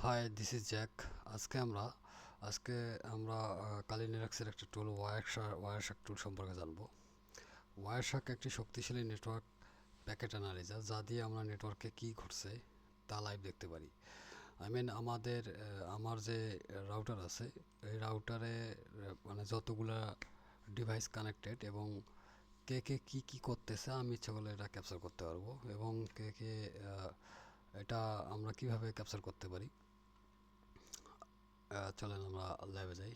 High, this is Jack. আজকে আমরা কালি লিনাক্সের একটা টুল ওয়ারশাক টুল সম্পর্কে জানবো। ওয়ারশাক একটি শক্তিশালী নেটওয়ার্ক প্যাকেট অ্যানালাইজার, যা দিয়ে আমরা নেটওয়ার্কে কী ঘটছে তা লাইভ দেখতে পারি। আমার যে রাউটার আছে, এই রাউটারে মানে যতগুলা ডিভাইস কানেক্টেড এবং কে কে কী করতেছে আমি ইচ্ছা করলে এটা ক্যাপচার করতে পারবো, এবং এটা আমরা কিভাবে ক্যাপচার করতে পারি। চলেন আমরা ল্যাবে যাই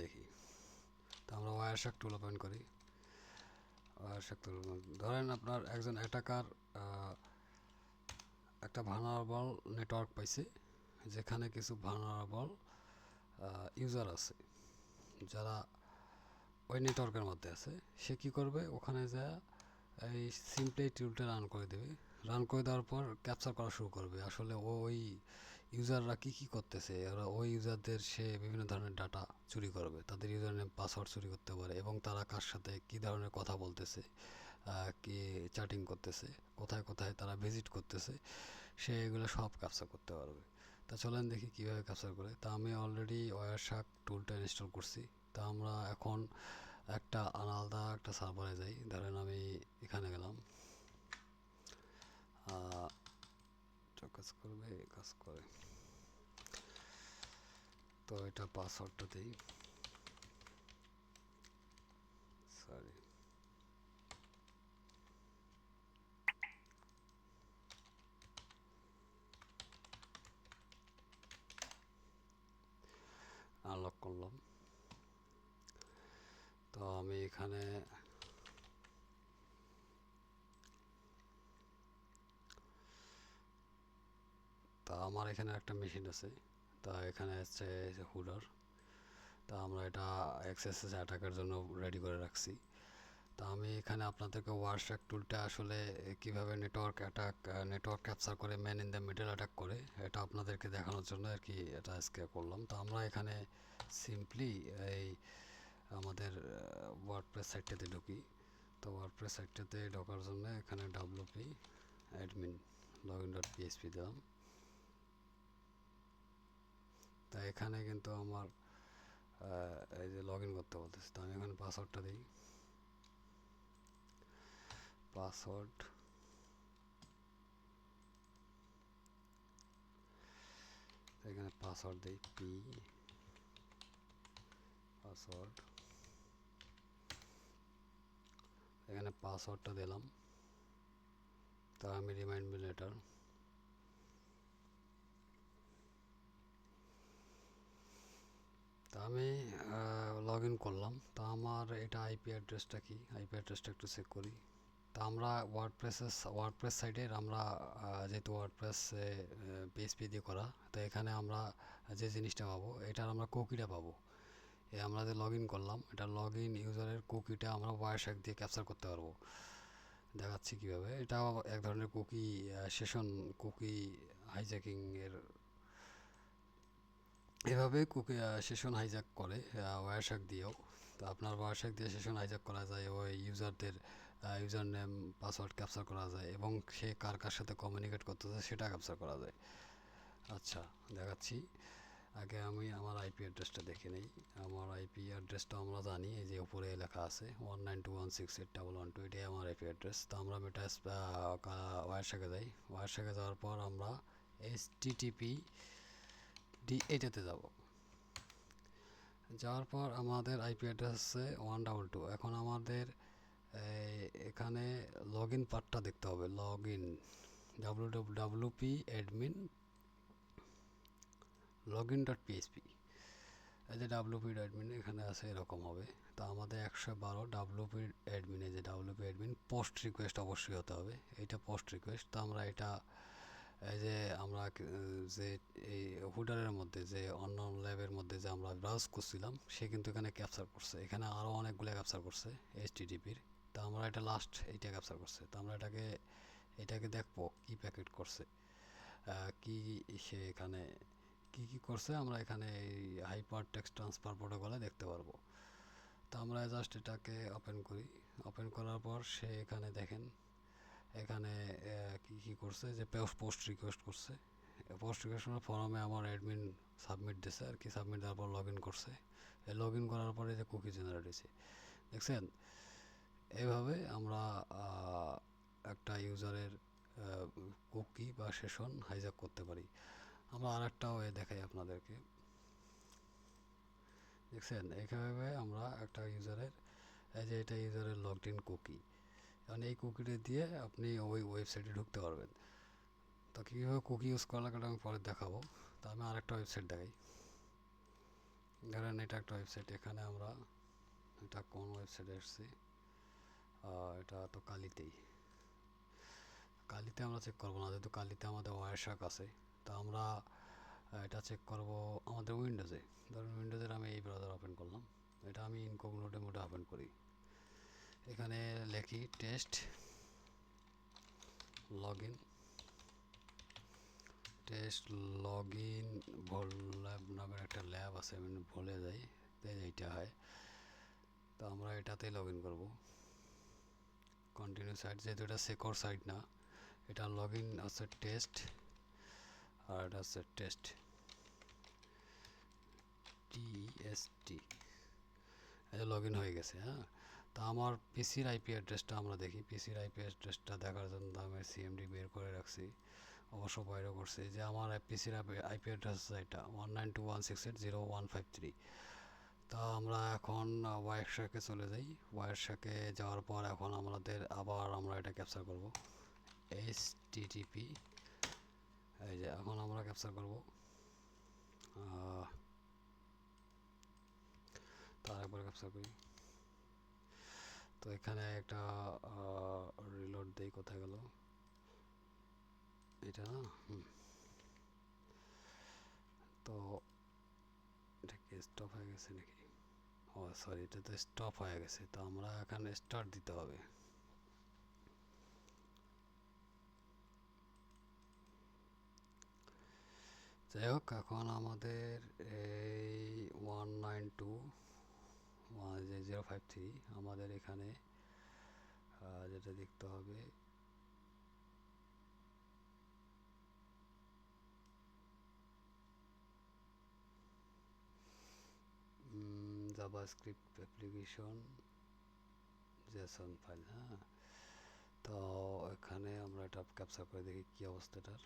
দেখি। তো আমরা ওয়ারশাক টুল ওপেন করি। ওয়ারশাক টুল, ধরেন আপনার একজন অ্যাটাকার একটা ভালনারেবল নেটওয়ার্ক পাইছে, যেখানে কিছু ভালনারেবল ইউজার আছে যারা ওই নেটওয়ার্কের মধ্যে আছে। সে কী করবে, ওখানে যা এই সিম্পলি টুলটা রান করে দেওয়ার পর ক্যাপচার করা শুরু করবে। আসলে ওই ইউজাররা কী করতেছে, ওরা ওই ইউজারদের সে বিভিন্ন ধরনের ডাটা চুরি করবে, তাদের ইউজার নেম পাসওয়ার্ড চুরি করতে পারে, এবং তারা কার সাথে কী ধরনের কথা বলতেছে, কি চ্যাটিং করতেছে, কোথায় কোথায় তারা ভিজিট করতেছে, সে এগুলো সব ক্যাপচার করতে পারবে। তা চলেন দেখি কীভাবে ক্যাপচার করে। তা আমি অলরেডি ওয়ারশাক টুলটা ইনস্টল করছি। তা আমরা এখন আলাদা একটা সার্ভারে যাই। ধরেন আমি এখানে গেলাম, কাজ করবে, কাজ করে। তো এটা পাসওয়ার্ডটা দিই, সরি। আনলক করলাম। তো আমি এখানে আমার এখানে একটা মেশিন আছে। তা এখানে হচ্ছে হুডার। তা আমরা এটা এক্সএসএস অ্যাটাকের জন্য রেডি করে রাখছি। তা আমি এখানে আপনাদেরকে ওয়ারশাক টুলটা আসলে কিভাবে নেটওয়ার্ক ক্যাপচার করে man in the middle attack করে, এটা আপনাদেরকে দেখানোর জন্য আর কি এটা আজকে করলাম। তো আমরা এখানে সিম্পলি এই আমাদের ওয়ার্ডপ্রেস সাইটটাতে ঢুকি। তো ওয়ার্ডপ্রেস সাইটটাতে ঢোকার জন্য এখানে WP admin login dot PHP দিলাম। তা এখানে কিন্তু আমার এই যে লগ ইন করতে বলতেছে। তো আমি এখানে পাসওয়ার্ডটা দিই। পাসওয়ার্ড এখানে পাসওয়ার্ড দিই, পাসওয়ার্ড এখানে পাসওয়ার্ডটা দিলাম। তা আমি রিমাইন্ড মি লেটার। তা আমি লগ ইন করলাম। তা আমার এটা আইপি অ্যাড্রেসটা কি, আইপি অ্যাড্রেসটা একটু চেক করি। তা আমরা ওয়ার্ডপ্রেস সাইটের আমরা যেহেতু ওয়ার্ডপ্রেস পিএইচপি দিয়ে করা, তো এখানে আমরা যে জিনিসটা পাবো, এটার আমরা কুকিটা পাবো। আমরা যে লগ ইন করলাম, এটা লগ ইন ইউজারের কুকিটা আমরা ওয়ারশাক দিয়ে ক্যাপচার করতে পারবো। দেখাচ্ছি কীভাবে। এটা এক ধরনের কুকি হাইজ্যাকিং এর, এভাবে কুকি সেশন হাইজ্যাক করে ওয়ারশাক দিয়েও। তো আপনার ওয়ারশাক দিয়ে সেশন হাইজ্যাক করা যায়, ওই ইউজারদের ইউজার নেম পাসওয়ার্ড ক্যাপচার করা যায়, এবং সে কার কার সাথে কমিউনিকেট করতেছে সেটা ক্যাপচার করা যায়। আচ্ছা, দেখাচ্ছি। আগে আমি আমার আইপি অ্যাড্রেসটা দেখে নিই। আমার আইপি অ্যাড্রেসটা আমরা জানি, এই যে উপরে লেখা আছে 192.168.112, এটাই আমার আইপি অ্যাড্রেস। তো আমরা ওয়ারশাকে যাই। ওয়ারশাকে যাওয়ার পর আমরা HTTP এটাতে যাব। যাওয়ার পর আমাদের আইপি অ্যাড্রেস আছে 122। এখন আমাদের এখানে লগ ইন পার্টটা দেখতে হবে। Log in wp admin login dot PHP, এই যে wp admin এখানে আছে, এরকম হবে। তা আমাদের 112 wp admin, এই যে wp admin পোস্ট রিকোয়েস্ট অবশ্যই হতে হবে, এইটা পোস্ট রিকোয়েস্ট। তো আমরা এটা এই যে আমরা যে এই হুডারের মধ্যে যে অন্য ল্যাবের মধ্যে যে আমরা ব্রাউজ করছিলাম, সে কিন্তু এখানে ক্যাপচার করছে। এখানে আরও অনেকগুলো ক্যাপচার করছে HTTPর। তো আমরা এটা লাস্ট এইটা ক্যাপচার করছে। তো আমরা এটাকে দেখবো কি প্যাকেট করছে, কি সে এখানে কি করছে, আমরা এখানে এই হাইপার টেক্সট ট্রান্সফার প্রোটোকলে দেখতে পারবো। তো আমরা জাস্ট এটাকে ওপেন করি। ওপেন করার পর সে এখানে দেখেন, এখানে কি করছে, যে পোস্ট রিকোয়েস্ট করছে, পোস্ট রিকোয়েস্টের ফর্মে আমার অ্যাডমিন সাবমিট দিছে আর কি, সাবমিট দেওয়ার পর লগ ইন করছে। এই লগ ইন করার পরে যে কুকি জেনারেট হয়েছে দেখছেন। এইভাবে আমরা একটা ইউজারের কুকি বা সেশন হাইজ্যাক করতে পারি। আমরা আর একটা ওয়ে দেখাই আপনাদেরকে, দেখছেন এইভাবে আমরা একটা ইউজারের, এই যে এটা ইউজারের লগড ইন কুকি, কারণ এই কুকিটা দিয়ে আপনি ওই ওয়েবসাইটে ঢুকতে পারবেন। তো কীভাবে কুকি ইউজ করা লাগে আমি পরে দেখাবো। তো আমি আরেকটা ওয়েবসাইট দেখাই, ধরেন এটা একটা ওয়েবসাইট, এখানে আমরা, এটা কোন ওয়েবসাইটে এসেছি, এটা তো কালিতেই, কালিতে আমরা চেক করবো না, যেহেতু কালিতে আমাদের ওয়ারশার্ক আছে। তো আমরা এটা চেক করব আমাদের উইন্ডোজে। ধরুন উইন্ডোজের আমি এই ব্রাউজার ওপেন করলাম, এটা আমি ইনকগনিটো মোডে ওপেন করি। এখানে লেখি test log in, test log in ভুল ল্যাব নামের একটা ল্যাব আছে, আমি ভুলে যাই, এইটা হয়। তো আমরা এটাতেই লগ ইন করবো। কন্টিনিউ সাইট, যেহেতু এটা সিকিউর সাইট না, এটা লগ ইন আছে টেস্ট, আর এটা আছে টেস্ট টিএসটি, এটা লগ ইন হয়ে গেছে। হ্যাঁ, তা আমার পিসির আইপি অ্যাড্রেসটা আমরা দেখি। পিসির আইপি অ্যাড্রেসটা দেখার জন্য আমি সিএমডি বের করে রাখছি, অবশ্য বাইরে করছি, যে আমার পিসির আইপি অ্যাড্রেস আছে এটা 192.168.0.153। তা আমরা এখন ওয়ারশার্কে চলে যাই। ওয়ারশার্কে যাওয়ার পর এখন আমাদের আবার আমরা এটা ক্যাপচার করব, এইচটিটিপি, এই যে এখন আমরা ক্যাপচার করব। তার একবার ক্যাপচার করি। তো এখানে একটা রিলোড দেই, কোথায় গেল এটা না, তো এটা কি স্টপ হয়ে গেছে নাকি? ও সরি, এটা তো স্টপ হয়ে গেছে, তো আমরা এখানে স্টার্ট দিতে হবে। যাই হোক, এখন আমাদের এই 192.053 আমাদের এখানে যেটা দেখতে হবে, জাভাস্ক্রিপ্ট অ্যাপ্লিকেশন জেসন ফাইল। হ্যাঁ, তো এখানে আমরা এটা ক্যাপচার করে দেখি কি অবস্থাটার।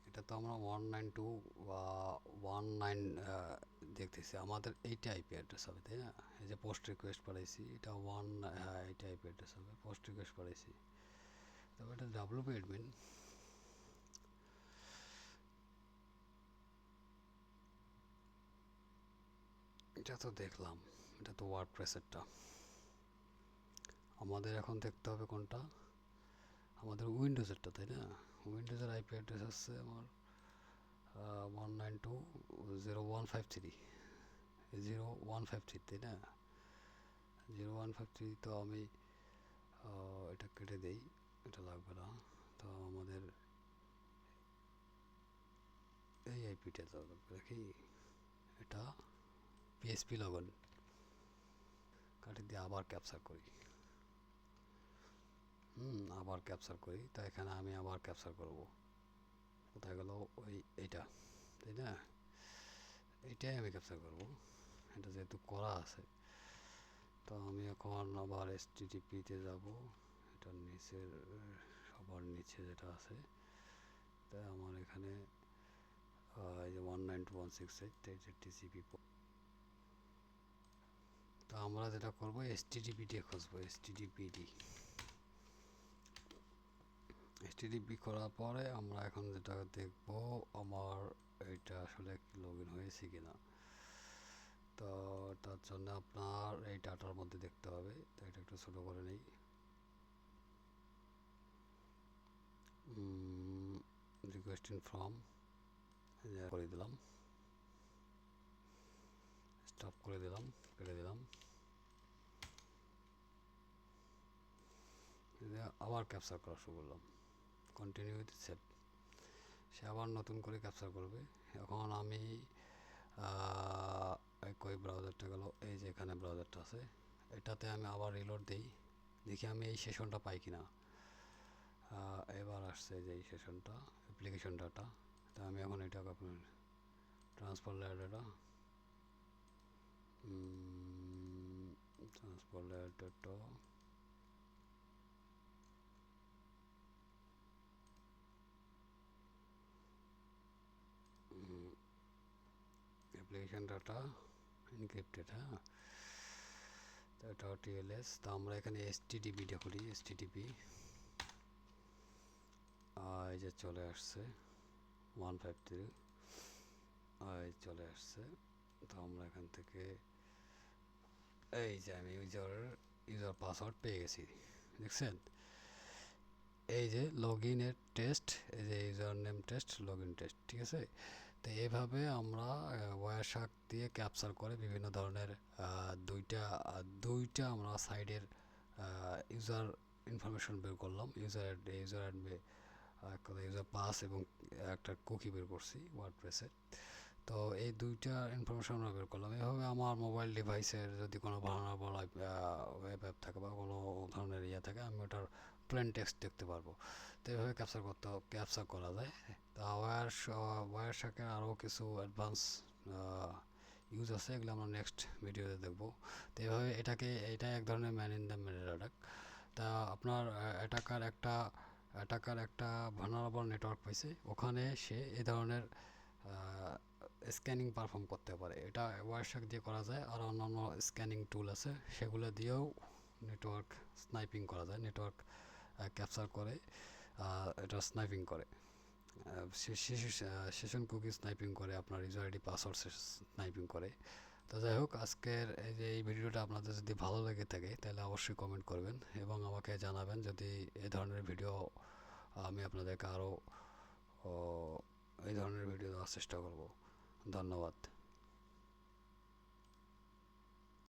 এটা তো আমরা 192 বা 19 দেখতেছি, আমাদের এইটা আইপি অ্যাড্রেস হবে, তাই না? এই যে পোস্ট রিকোয়েস্ট পাঠাইছি, এটা হ্যাঁ এইটা আইপি অ্যাড্রেস হবে, পোস্ট রিকোয়েস্ট পাঠাইছি। তবে এটা ডাব্লিউপি অ্যাডমিন, এটা তো দেখলাম, এটা তো ওয়ার্ডপ্রেসেরটা। আমাদের এখন দেখতে হবে কোনটা, আমাদের উইন্ডোজেরটা, তাই না? উইন্ডোজের আইপি অ্যাড্রেস আছে আমার 192.0.153, 0.153, তাই না? 0.153, তো আমি এটা কেটে দেই, এটা লাগবে না। তো আমাদের এই আইপিটা দেখি, এটা পিএসপি লগন কাটি দিয়ে আবার ক্যাপচার করি। আবার ক্যাপচার করি, তো এখানে আমি আবার ক্যাপচার করব, কোথায় গেল ওই এইটা, তাই না? এইটাই আমি ক্যাপচার করব, এটা যেহেতু করা আছে। তো আমি এখন আবার এসটিটিপিতে যাব, এটার নিচের সবার নিচে যেটা আছে, তাই আমার এখানে এই যে 192.168 এই যে টিসিপি। তো আমরা যেটা করবো এসটিটিপি দিয়ে খুঁজবো, এসটিডিপি করার পরে আমরা এখন যেটা দেখব, আমার এটা আসলে লগ ইন হয়েছে কিনা। তো তার জন্য আপনার এই ডাটার মধ্যে দেখতে হবে, তো এটা একটু ছোটো করে নেই। রিকোয়েস্টিং ফর্ম করে দিলাম, স্টপ করে দিলাম, কেটে দিলাম, আবার ক্যাপচার করা শুরু করলাম। Continue with save. সে আবার নতুন করে ক্যাপচার করবে। এখন আমি কই ব্রাউজারটা গেল, এই যে এখানে ব্রাউজারটা আছে, এটাতে আমি আবার রিলোড দিই, দেখি আমি এই সেশনটা পাই কিনা। এবার আসছে যে এই সেশনটা অ্যাপ্লিকেশন ডাটা, তা আমি এখন এটাকে আপনার transfer layer data, transfer layer data, application data encrypted. হ্যাঁ, এটা টিএলএস। তো আমরা এখানে এসটিডিপিটা করি, এসটিডিপি এই যে চলে আসছে 153, চলে আসছে। তো আমরা এখান থেকে এই যে আমি ইউজার পাসওয়ার্ড পেয়ে গেছি, দেখছেন? এই যে লগ ইনের টেস্ট, এই যে user name test, log in test, ঠিক আছে? তো এইভাবে আমরা ওয়ারশার্ক দিয়ে ক্যাপচার করে বিভিন্ন ধরনের দুইটা আমরা সাইডের ইউজার ইনফরমেশন বের করলাম। ইউজার পাস এবং একটা কুকি বের করছি ওয়ার্ডপ্রেসের। তো এই দুইটা ইনফরমেশন আমরা বের করলাম। এভাবে আমার মোবাইল ডিভাইসের যদি কোনো ভালনারেবল ওয়েব অ্যাপ থাকে বা কোনো ধরনের থাকে, আমি ওটার প্লেন টেক্সট দেখতে পারবো। তো এইভাবে ক্যাপচার করা যায়। তা ওয়ারশার্কের আরও কিছু অ্যাডভান্স ইউজ আছে, এগুলো আমরা নেক্সট ভিডিওতে দেখবো। তো এইভাবে এটা এক ধরনের man in the middle attack. তা আপনার অ্যাটাকার একটা ভালনারেবল নেটওয়ার্ক পাইছে, ওখানে সে এই ধরনের স্ক্যানিং পারফর্ম করতে পারে। এটা ওয়ারশার্ক দিয়ে করা যায়, আর অন্যান্য স্ক্যানিং টুল আছে, সেগুলো দিয়েও নেটওয়ার্ক স্নাইপিং করা যায়। নেটওয়ার্ক ক্যাপচার করে এটা স্নাইপিং করে, সেশন কুকি স্নাইপিং করে, আপনার ইউজার আইডি পাসওয়ার্ড স্নাইপিং করে। তো যাই হোক, আজকের এই ভিডিওটা আপনাদের যদি ভালো লেগে থাকে তাহলে অবশ্যই কমেন্ট করবেন এবং আমাকে জানাবেন যদি এই ধরনের ভিডিও আমি আপনাদেরকে আরও এই ধরনের ভিডিও দেওয়ার চেষ্টা করব। ধন্যবাদ।